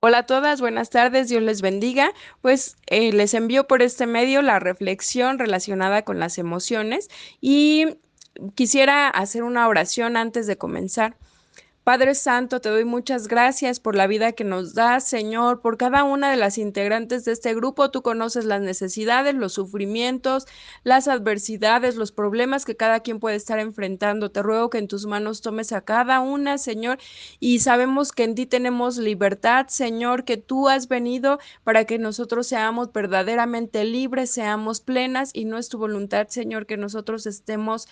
Hola a todas, buenas tardes, Dios les bendiga. Les envío por este medio la reflexión relacionada con las emociones y quisiera hacer una oración antes de comenzar. Padre Santo, te doy muchas gracias por la vida que nos das, Señor, por cada una de las integrantes de este grupo. Tú conoces las necesidades, los sufrimientos, las adversidades, los problemas que cada quien puede estar enfrentando. Te ruego que en tus manos tomes a cada una, Señor, y sabemos que en ti tenemos libertad, Señor, que tú has venido para que nosotros seamos verdaderamente libres, seamos plenas, y no es tu voluntad, Señor, que nosotros estemos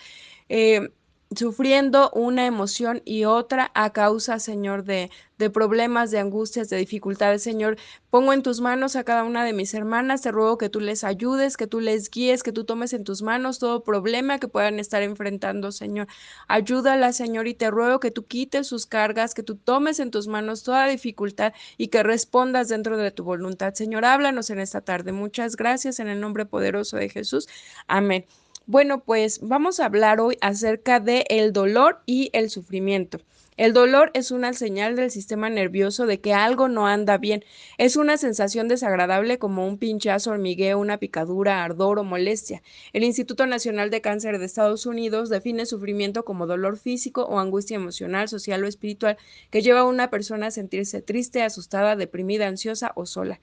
eh, sufriendo una emoción y otra a causa, Señor, de problemas, de angustias, de dificultades. Señor, pongo en tus manos a cada una de mis hermanas, te ruego que tú les ayudes, que tú les guíes, que tú tomes en tus manos todo problema que puedan estar enfrentando, Señor. Ayúdala, Señor, y te ruego que tú quites sus cargas, que tú tomes en tus manos toda dificultad y que respondas dentro de tu voluntad. Señor, háblanos en esta tarde. Muchas gracias en el nombre poderoso de Jesús. Amén. Bueno, pues vamos a hablar hoy acerca de el dolor y el sufrimiento. El dolor es una señal del sistema nervioso de que algo no anda bien. Es una sensación desagradable como un pinchazo, hormigueo, una picadura, ardor o molestia. El Instituto Nacional de Cáncer de Estados Unidos define sufrimiento como dolor físico o angustia emocional, social o espiritual que lleva a una persona a sentirse triste, asustada, deprimida, ansiosa o sola.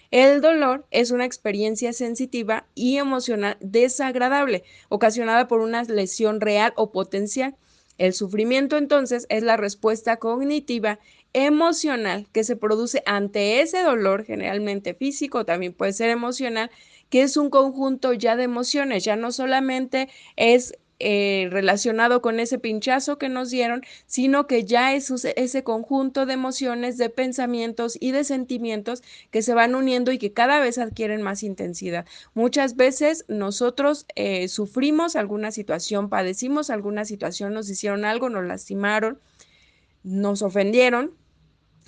El dolor es una experiencia sensitiva y emocional desagradable, ocasionada por una lesión real o potencial. El sufrimiento, entonces, es la respuesta cognitiva emocional que se produce ante ese dolor, generalmente físico, también puede ser emocional, que es un conjunto ya de emociones, ya no solamente es relacionado con ese pinchazo que nos dieron, sino que ya es ese conjunto de emociones, de pensamientos y de sentimientos que se van uniendo y que cada vez adquieren más intensidad. Muchas veces nosotros sufrimos alguna situación, padecimos alguna situación, nos hicieron algo, nos lastimaron, nos ofendieron,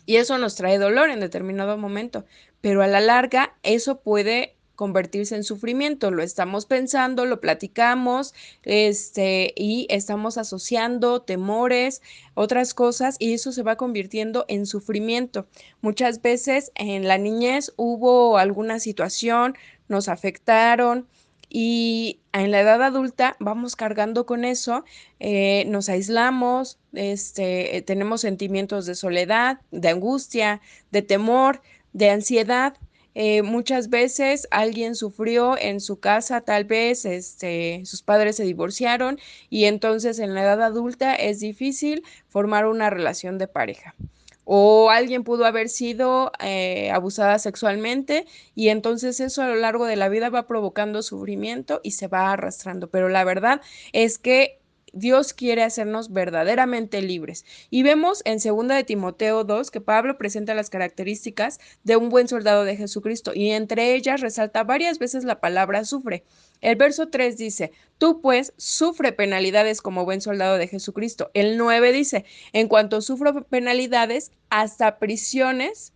y eso nos trae dolor en determinado momento, pero a la larga eso puede convertirse en sufrimiento. Lo estamos pensando, lo platicamos, y estamos asociando temores, otras cosas, y eso se va convirtiendo en sufrimiento. Muchas veces en la niñez hubo alguna situación, nos afectaron, y en la edad adulta vamos cargando con eso, nos aislamos, tenemos sentimientos de soledad, de angustia, de temor, de ansiedad. Muchas veces alguien sufrió en su casa, tal vez sus padres se divorciaron y entonces en la edad adulta es difícil formar una relación de pareja. O alguien pudo haber sido abusada sexualmente y entonces eso a lo largo de la vida va provocando sufrimiento y se va arrastrando. Pero la verdad es que Dios quiere hacernos verdaderamente libres. Y vemos en 2 de Timoteo 2 que Pablo presenta las características de un buen soldado de Jesucristo y entre ellas resalta varias veces la palabra sufre. El verso 3 dice, tú pues sufre penalidades como buen soldado de Jesucristo. El 9 dice, en cuanto sufro penalidades, hasta prisiones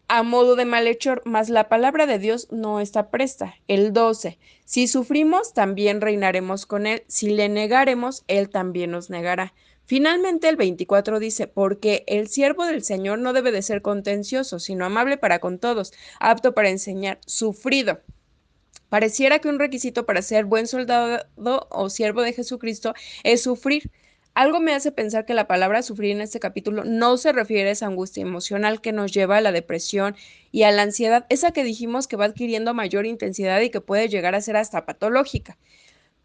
a modo de malhechor, mas la palabra de Dios no está presta. El 12. Si sufrimos, también reinaremos con él. Si le negaremos, él también nos negará. Finalmente el 24 dice, porque el siervo del Señor no debe de ser contencioso, sino amable para con todos, apto para enseñar, sufrido. Pareciera que un requisito para ser buen soldado o siervo de Jesucristo es sufrir. Algo me hace pensar que la palabra sufrir en este capítulo no se refiere a esa angustia emocional que nos lleva a la depresión y a la ansiedad, esa que dijimos que va adquiriendo mayor intensidad y que puede llegar a ser hasta patológica.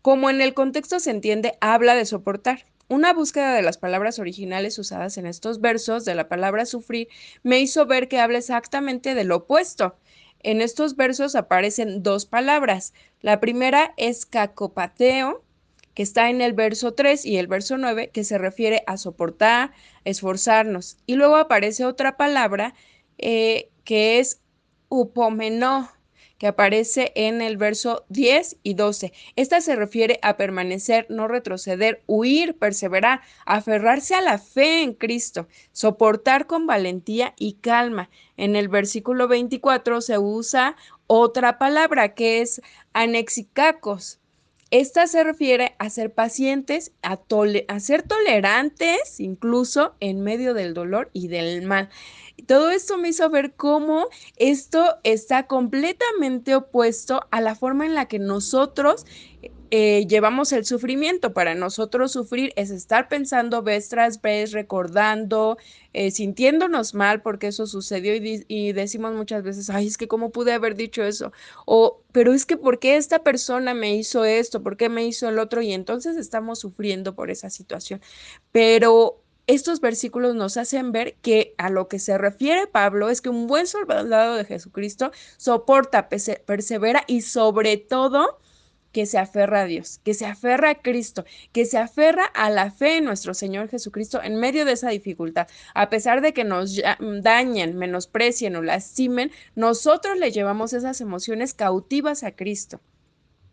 Como en el contexto se entiende, habla de soportar. Una búsqueda de las palabras originales usadas en estos versos de la palabra sufrir me hizo ver que habla exactamente de lo opuesto. En estos versos aparecen dos palabras. La primera es cacopateo, que está en el verso 3 y el verso 9, que se refiere a soportar, esforzarnos. Y luego aparece otra palabra que es upomeno, que aparece en el verso 10 y 12. Esta se refiere a permanecer, no retroceder, huir, perseverar, aferrarse a la fe en Cristo, soportar con valentía y calma. En el versículo 24 se usa otra palabra que es anexicacos. Esta se refiere a ser pacientes, a ser tolerantes, incluso en medio del dolor y del mal. Todo esto me hizo ver cómo esto está completamente opuesto a la forma en la que nosotros llevamos el sufrimiento. Para nosotros sufrir es estar pensando vez tras vez, recordando, sintiéndonos mal porque eso sucedió y decimos muchas veces, ay, es que cómo pude haber dicho eso, o pero es que ¿por qué esta persona me hizo esto? ¿Por qué me hizo el otro? Y entonces estamos sufriendo por esa situación. Pero estos versículos nos hacen ver que a lo que se refiere Pablo es que un buen soldado de Jesucristo soporta, persevera y sobre todo que se aferra a Dios, que se aferra a Cristo, que se aferra a la fe en nuestro Señor Jesucristo en medio de esa dificultad. A pesar de que nos dañen, menosprecien o lastimen, nosotros le llevamos esas emociones cautivas a Cristo.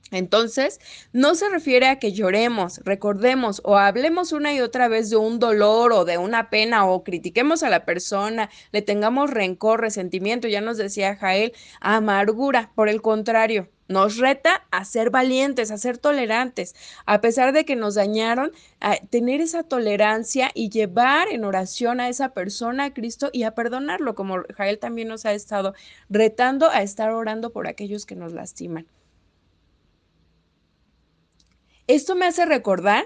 Entonces, no se refiere a que lloremos, recordemos o hablemos una y otra vez de un dolor o de una pena o critiquemos a la persona, le tengamos rencor, resentimiento, ya nos decía Jael, amargura. Por el contrario, nos reta a ser valientes, a ser tolerantes, a pesar de que nos dañaron, a tener esa tolerancia y llevar en oración a esa persona a Cristo y a perdonarlo, como Jael también nos ha estado retando a estar orando por aquellos que nos lastiman. Esto me hace recordar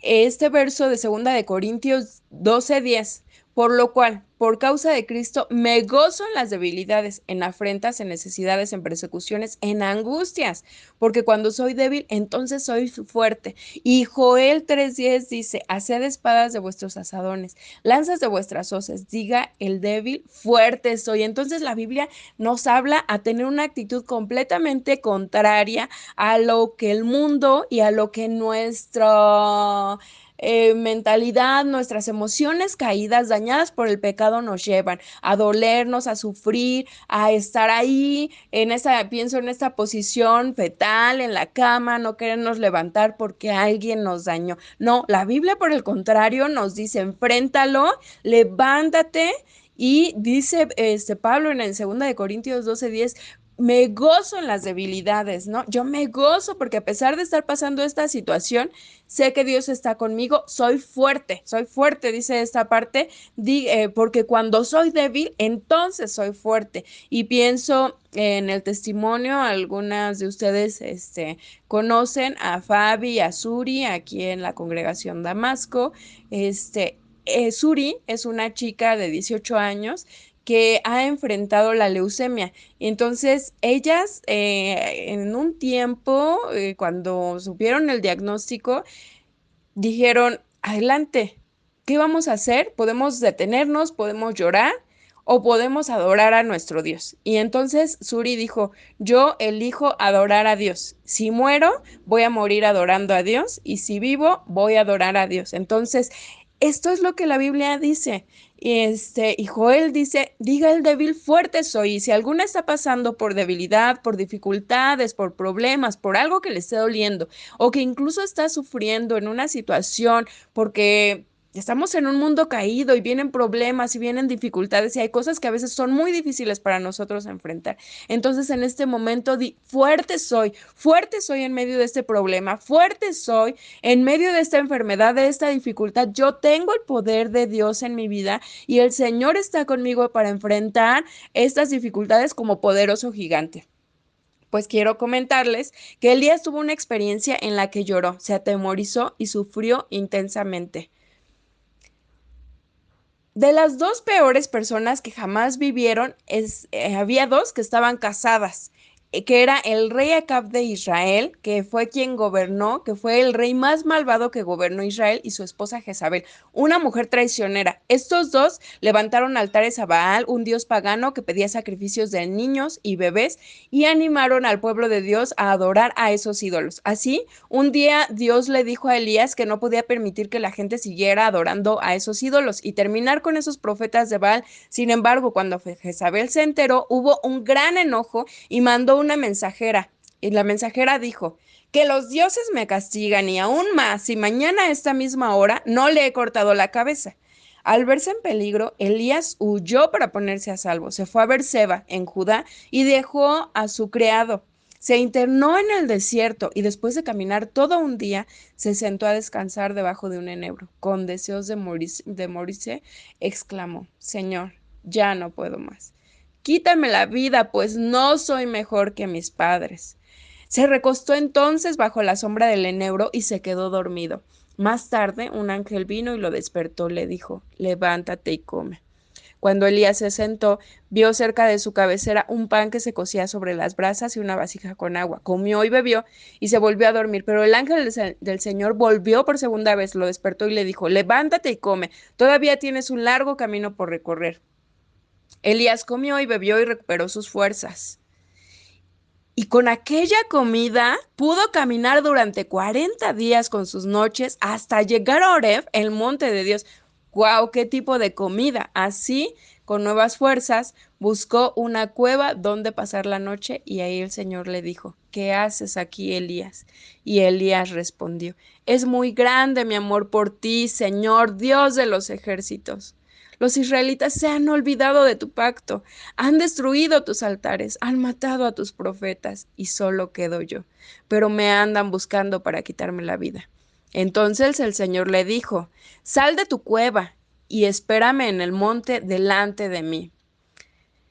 este verso de segunda de Corintios 12:10, por lo cual, por causa de Cristo, me gozo en las debilidades, en afrentas, en necesidades, en persecuciones, en angustias, porque cuando soy débil, entonces soy fuerte. Y Joel 3:10 dice, haced espadas de vuestros asadones, lanzas de vuestras hoces, diga el débil, fuerte soy. Entonces la Biblia nos habla a tener una actitud completamente contraria a lo que el mundo y a lo que nuestra mentalidad, nuestras emociones caídas, dañadas por el pecado nos llevan a dolernos, a sufrir, a estar ahí, pienso en esta posición fetal en la cama, no querernos levantar porque alguien nos dañó. No, la Biblia por el contrario nos dice, enfréntalo, levántate. Y dice Pablo en el 2 de Corintios 12:10, me gozo en las debilidades, ¿no? Yo me gozo porque a pesar de estar pasando esta situación, sé que Dios está conmigo, soy fuerte, dice esta parte, porque cuando soy débil, entonces soy fuerte. Y pienso en el testimonio, algunas de ustedes conocen a Fabi y a Suri aquí en la congregación Damasco. Suri es una chica de 18 años que ha enfrentado la leucemia. Entonces, ellas en un tiempo, cuando supieron el diagnóstico, dijeron, adelante, ¿qué vamos a hacer? ¿Podemos detenernos? ¿Podemos llorar? ¿O podemos adorar a nuestro Dios? Y entonces Suri dijo, yo elijo adorar a Dios. Si muero, voy a morir adorando a Dios. Y si vivo, voy a adorar a Dios. Entonces, esto es lo que la Biblia dice. Y Joel dice, diga el débil, fuerte soy. Y si alguna está pasando por debilidad, por dificultades, por problemas, por algo que le esté doliendo, o que incluso está sufriendo en una situación porque estamos en un mundo caído y vienen problemas y vienen dificultades y hay cosas que a veces son muy difíciles para nosotros enfrentar. Entonces en este momento fuerte soy en medio de este problema, fuerte soy en medio de esta enfermedad, de esta dificultad. Yo tengo el poder de Dios en mi vida y el Señor está conmigo para enfrentar estas dificultades como poderoso gigante. Pues quiero comentarles que Elías tuvo una experiencia en la que lloró, se atemorizó y sufrió intensamente. De las dos peores personas que jamás vivieron, había dos que estaban casadas, que era el rey Acab de Israel, que fue quien gobernó, que fue el rey más malvado que gobernó Israel, y su esposa Jezabel, una mujer traicionera. Estos dos levantaron altares a Baal, un dios pagano que pedía sacrificios de niños y bebés, y animaron al pueblo de Dios a adorar a esos ídolos. Así, un día Dios le dijo a Elías que no podía permitir que la gente siguiera adorando a esos ídolos y terminar con esos profetas de Baal. Sin embargo, cuando Jezabel se enteró, hubo un gran enojo y mandó una mensajera. Y la mensajera dijo, que los dioses me castigan y aún más si mañana a esta misma hora no le he cortado la cabeza. Al verse en peligro, Elías huyó para ponerse a salvo. Se fue a Berseba, en Judá, y dejó a su criado. Se internó en el desierto y después de caminar todo un día, se sentó a descansar debajo de un enebro. Con deseos de morirse, exclamó, Señor, ya no puedo más. Quítame la vida, pues no soy mejor que mis padres. Se recostó entonces bajo la sombra del enebro y se quedó dormido. Más tarde, un ángel vino y lo despertó. Le dijo: levántate y come. Cuando Elías se sentó, vio cerca de su cabecera un pan que se cocía sobre las brasas y una vasija con agua. Comió y bebió y se volvió a dormir. Pero el ángel del Señor volvió por segunda vez, lo despertó y le dijo: levántate y come. Todavía tienes un largo camino por recorrer. Elías comió y bebió y recuperó sus fuerzas. Y con aquella comida pudo caminar durante 40 días con sus noches hasta llegar a Oreb, el monte de Dios. ¡Guau! ¡Qué tipo de comida! Así, con nuevas fuerzas, buscó una cueva donde pasar la noche y ahí el Señor le dijo: ¿qué haces aquí, Elías? Y Elías respondió: es muy grande mi amor por ti, Señor, Dios de los ejércitos. Los israelitas se han olvidado de tu pacto, han destruido tus altares, han matado a tus profetas, y solo quedo yo, pero me andan buscando para quitarme la vida. Entonces el Señor le dijo: sal de tu cueva y espérame en el monte delante de mí.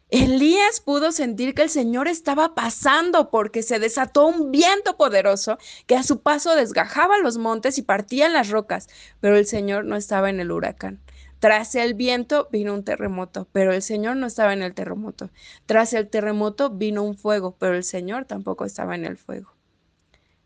Elías pudo sentir que el Señor estaba pasando porque se desató un viento poderoso que a su paso desgajaba los montes y partía las rocas, pero el Señor no estaba en el huracán. Tras el viento vino un terremoto, pero el Señor no estaba en el terremoto. Tras el terremoto vino un fuego, pero el Señor tampoco estaba en el fuego.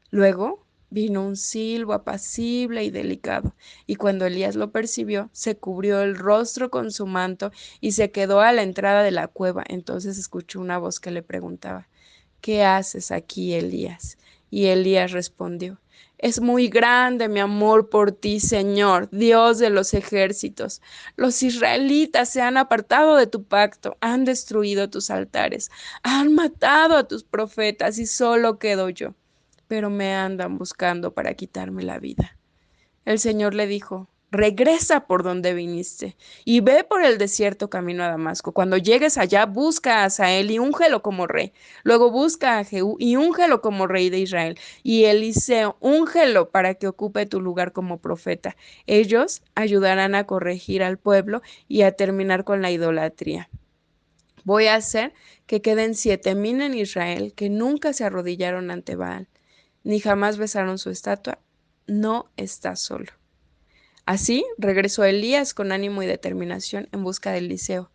Luego vino un silbo apacible y delicado, y cuando Elías lo percibió, se cubrió el rostro con su manto y se quedó a la entrada de la cueva. Entonces escuchó una voz que le preguntaba: ¿qué haces aquí, Elías? Y Elías respondió: es muy grande mi amor por ti, Señor, Dios de los ejércitos. Los israelitas se han apartado de tu pacto, han destruido tus altares, han matado a tus profetas y solo quedo yo, pero me andan buscando para quitarme la vida. El Señor le dijo: regresa por donde viniste y ve por el desierto camino a Damasco. Cuando llegues allá, busca a Asael y úngelo como rey. Luego busca a Jehú y úngelo como rey de Israel. Y Eliseo, úngelo para que ocupe tu lugar como profeta. Ellos ayudarán a corregir al pueblo y a terminar con la idolatría. Voy a hacer que queden 7,000 en Israel que nunca se arrodillaron ante Baal, ni jamás besaron su estatua. No está solo. Así regresó Elías con ánimo y determinación en busca de Eliseo,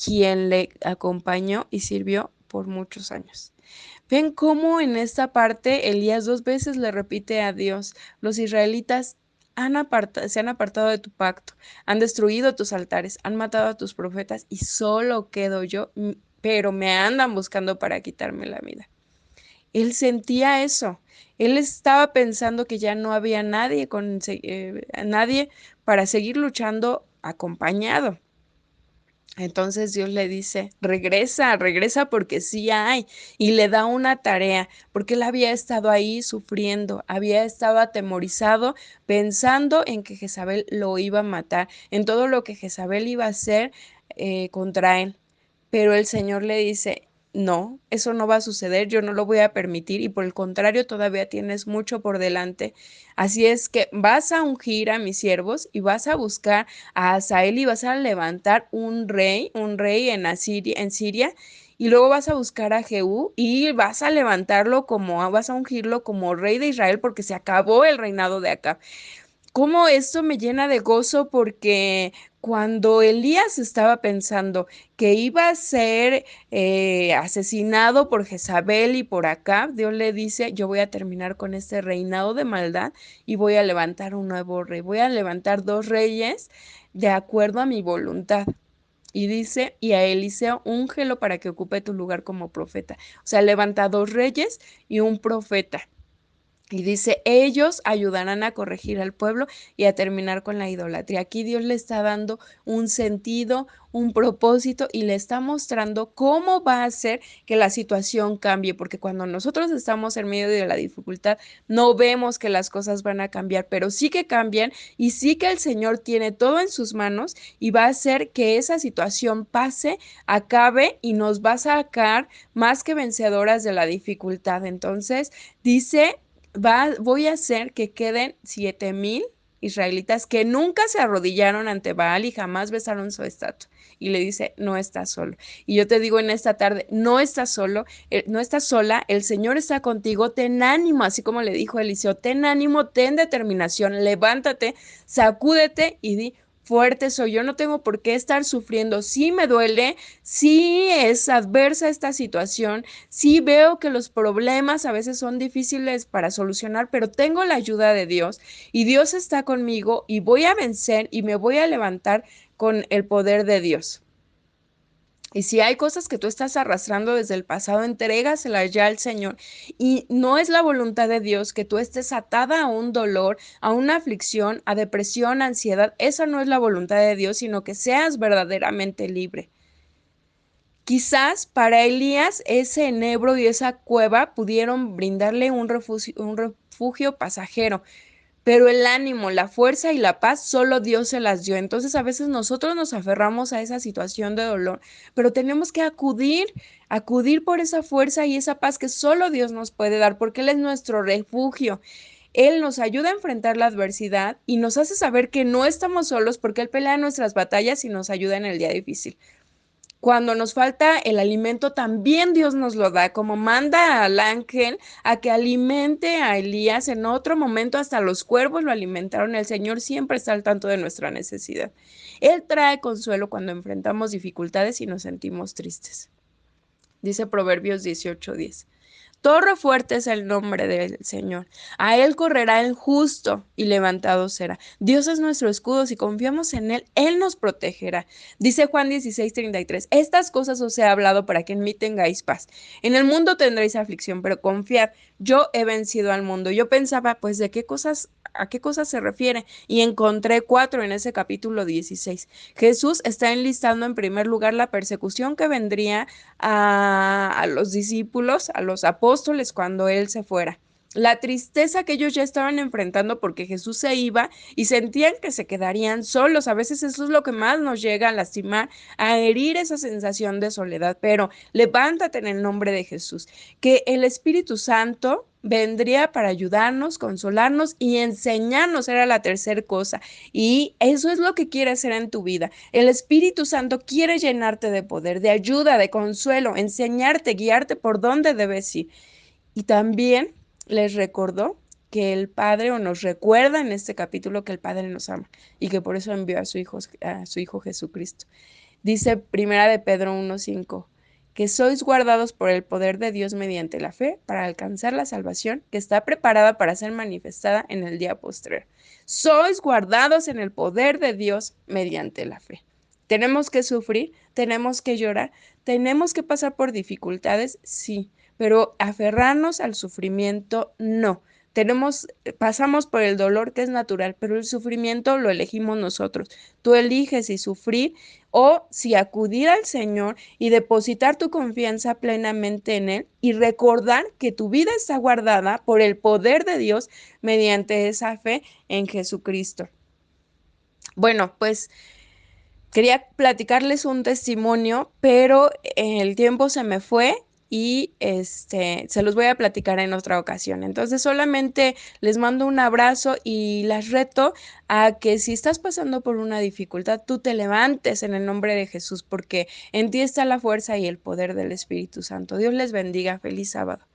quien le acompañó y sirvió por muchos años. Ven cómo en esta parte Elías 2 veces le repite a Dios: los israelitas se han apartado de tu pacto, han destruido tus altares, han matado a tus profetas y solo quedo yo, pero me andan buscando para quitarme la vida. Él sentía eso. Él estaba pensando que ya no había nadie para seguir luchando acompañado. Entonces Dios le dice: regresa, regresa porque sí hay. Y le da una tarea, porque él había estado ahí sufriendo, había estado atemorizado, pensando en que Jezabel lo iba a matar, en todo lo que Jezabel iba a hacer contra él. Pero el Señor le dice: no, eso no va a suceder, yo no lo voy a permitir y por el contrario todavía tienes mucho por delante. Así es que vas a ungir a mis siervos y vas a buscar a Hazael y vas a levantar un rey en Siria, y luego vas a buscar a Jehú y vas a vas a ungirlo como rey de Israel porque se acabó el reinado de Acab. Cómo esto me llena de gozo, porque cuando Elías estaba pensando que iba a ser asesinado por Jezabel y por Acab, Dios le dice: yo voy a terminar con este reinado de maldad y voy a levantar un nuevo rey, voy a levantar 2 reyes de acuerdo a mi voluntad. Y dice: y a Eliseo úngelo para que ocupe tu lugar como profeta. O sea, levanta 2 reyes y un profeta. Y dice: ellos ayudarán a corregir al pueblo y a terminar con la idolatría. Aquí Dios le está dando un sentido, un propósito y le está mostrando cómo va a hacer que la situación cambie, porque cuando nosotros estamos en medio de la dificultad no vemos que las cosas van a cambiar, pero sí que cambian y sí que el Señor tiene todo en sus manos y va a hacer que esa situación pase, acabe y nos va a sacar más que vencedoras de la dificultad. Entonces dice: voy a hacer que queden 7,000 israelitas que nunca se arrodillaron ante Baal y jamás besaron su estatua. Y le dice, no estás solo. Y yo te digo en esta tarde, no estás solo, no estás sola, el Señor está contigo, ten ánimo, así como le dijo Eliseo, ten ánimo, ten determinación, levántate, sacúdete y di, fuerte soy, yo no tengo por qué estar sufriendo. Sí me duele, sí es adversa esta situación, sí veo que los problemas a veces son difíciles para solucionar, pero tengo la ayuda de Dios y Dios está conmigo y voy a vencer y me voy a levantar con el poder de Dios. Y si hay cosas que tú estás arrastrando desde el pasado, entrégaselas ya al Señor. Y no es la voluntad de Dios que tú estés atada a un dolor, a una aflicción, a depresión, a ansiedad. Esa no es la voluntad de Dios, sino que seas verdaderamente libre. Quizás para Elías ese enebro y esa cueva pudieron brindarle un refugio pasajero, pero el ánimo, la fuerza y la paz solo Dios se las dio. Entonces a veces nosotros nos aferramos a esa situación de dolor, pero tenemos que acudir por esa fuerza y esa paz que solo Dios nos puede dar, porque Él es nuestro refugio. Él nos ayuda a enfrentar la adversidad y nos hace saber que no estamos solos porque Él pelea nuestras batallas y nos ayuda en el día difícil. Cuando nos falta el alimento, también Dios nos lo da, como manda al ángel a que alimente a Elías. En otro momento hasta los cuervos lo alimentaron. El Señor siempre está al tanto de nuestra necesidad. Él trae consuelo cuando enfrentamos dificultades y nos sentimos tristes. Dice Proverbios 18:10. Torre fuerte es el nombre del Señor. A Él correrá el justo y levantado será. Dios es nuestro escudo. Si confiamos en Él, Él nos protegerá. Dice Juan 16:33. Estas cosas os he hablado para que en mí tengáis paz. En el mundo tendréis aflicción, pero confiad, yo he vencido al mundo. Yo pensaba, pues, ¿a qué cosas se refiere? Y encontré 4 en ese capítulo 16. Jesús está enlistando en primer lugar la persecución que vendría a los discípulos, a los apóstoles cuando Él se fuera. La tristeza que ellos ya estaban enfrentando porque Jesús se iba y sentían que se quedarían solos. A veces eso es lo que más nos llega a lastimar, a herir esa sensación de soledad. Pero levántate en el nombre de Jesús, que el Espíritu Santo vendría para ayudarnos, consolarnos y enseñarnos, era la tercera cosa. Y eso es lo que quiere hacer en tu vida. El Espíritu Santo quiere llenarte de poder, de ayuda, de consuelo, enseñarte, guiarte por dónde debes ir. Y también les recordó que el Padre, o nos recuerda en este capítulo que el Padre nos ama y que por eso envió a su Hijo Jesucristo. Dice Primera de Pedro 1:5, que sois guardados por el poder de Dios mediante la fe para alcanzar la salvación que está preparada para ser manifestada en el día postrero. Sois guardados en el poder de Dios mediante la fe. ¿Tenemos que sufrir? ¿Tenemos que llorar? ¿Tenemos que pasar por dificultades? Sí, pero aferrarnos al sufrimiento, no. Pasamos por el dolor que es natural, pero el sufrimiento lo elegimos nosotros. Tú eliges si sufrir o si acudir al Señor y depositar tu confianza plenamente en Él y recordar que tu vida está guardada por el poder de Dios mediante esa fe en Jesucristo. Bueno, pues quería platicarles un testimonio, pero el tiempo se me fue y se los voy a platicar en otra ocasión. Entonces solamente les mando un abrazo y las reto a que si estás pasando por una dificultad, tú te levantes en el nombre de Jesús, porque en ti está la fuerza y el poder del Espíritu Santo. Dios les bendiga. Feliz sábado.